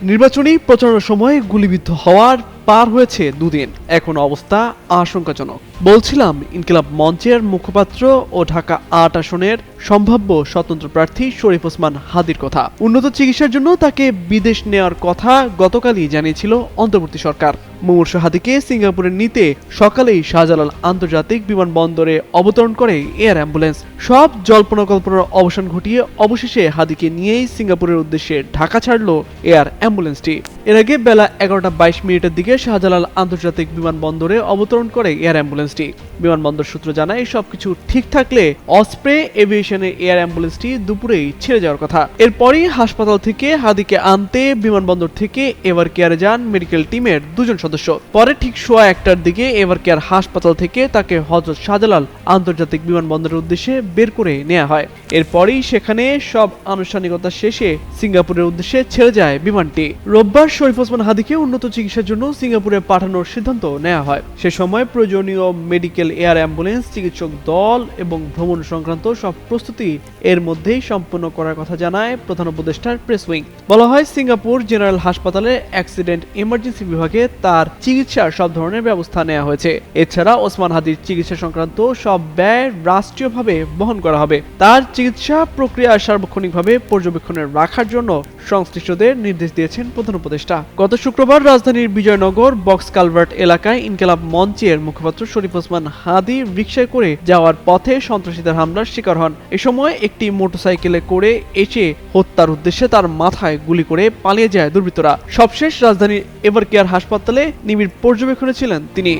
নির্বাচনী প্রচারণার সময় গুলিবিদ্ধ হওয়ার পার হয়েছে দুদিন, এখন অবস্থা আশঙ্কাজনক। বলছিলাম ইনকিলাব মঞ্চের মুখপাত্র ও ঢাকা ৮ আসনের সম্ভাব্য স্বতন্ত্র প্রার্থী শরীফ ওসমান হাদির কথা। উন্নত চিকিৎসার জন্য তাকে বিদেশ নেওয়ার কথা গতকালই জানিয়েছিল অন্তর্বর্তী সরকার। মুমূর্ষু হাদিকে সিঙ্গাপুরে নিতে সকালেই শাহজালাল আন্তর্জাতিক বিমানবন্দরে অবতরণ করে এয়ার অ্যাম্বুলেন্স। সব জল্পনা কল্পনার অবসান ঘটিয়ে অবশেষে হাদিকে নিয়েই সিঙ্গাপুরের উদ্দেশ্যে ঢাকা ছাড়ল এয়ার অ্যাম্বুলেন্সটি। এর আগে বেলা 11:22 দিকে শাহজালাল আন্তর্জাতিক বিমানবন্দরে অবতরণ করে এয়ার অ্যাম্বুলেন্সটি। বিমানবন্দর সূত্র জানায় সবকিছু ঠিক থাকলে অসপ্রে এভিয়েশনের এয়ার অ্যাম্বুলেন্সটি দুপুরেই ছেড়ে যাওয়ার কথা। এরপরই হাসপাতাল থেকে হাদিকে আনতে বিমানবন্দর থেকে এভার কেয়ারে যান মেডিকেল টিমের দুজন সদস্য। পরে ঠিক সোয়া 1টার দিকে এভার কেয়ার হাসপাতাল থেকে তাকে হযরত শাহজালাল আন্তর্জাতিক বিমানবন্দরের উদ্দেশ্যে বের করে নেওয়া হয়। এরপরই সেখানে সব আনুষ্ঠানিকতা শেষে সিঙ্গাপুরের উদ্দেশ্যে ছেড়ে যায় বিমানটি। রোববার শরীফ ওসমান হাদিকে উন্নত চিকিৎসার জন্য সিঙ্গাপুরে পাঠানোর সিদ্ধান্ত নেওয়া হয়। সে সময় প্রয়োজনীয় মেডিকেল এয়ার অ্যাম্বুলেন্স, চিকিৎসক দল এবং ভ্রমণ সংক্রান্ত সব প্রস্তুতি এর মধ্যেই সম্পন্ন করার কথা জানায় প্রধান উপদেষ্টার প্রেস উইং। বলা হয় সিঙ্গাপুর জেনারেল হাসপাতালের অ্যাক্সিডেন্ট ইমার্জেন্সি বিভাগে তার চিকিৎসার সব ধরনের ব্যবস্থা নেওয়া হয়েছে। এছাড়া ওসমান হাদির চিকিৎসা সংক্রান্ত সব ব্যয় রাষ্ট্রীয়ভাবে বহন করা হবে। তার চিকিৎসা প্রক্রিয়া সার্বক্ষণিকভাবে পর্যবেক্ষণে রাখার জন্য সংশ্লিষ্টদের নির্দেশ দিয়েছেন প্রধান উপদেষ্টা। গত শুক্রবার রাজধানীর বিজয়নগর বক্স কালভার্ট এলাকায় ইনকিলাব মঞ্চের মুখপাত্র শরীফ ওসমান হাদি রিকশায় করে যাওয়ার পথে সন্ত্রাসীদের হামলার শিকার হন। এ সময় একটি মোটরসাইকেলে করে এসে হত্যার উদ্দেশ্যে তার মাথায় গুলি করে পালিয়ে যায় দুর্বৃত্তরা। সবশেষ রাজধানীর এভার কেয়ার হাসপাতালে নিবিড় পর্যবেক্ষণে ছিলেন তিনি।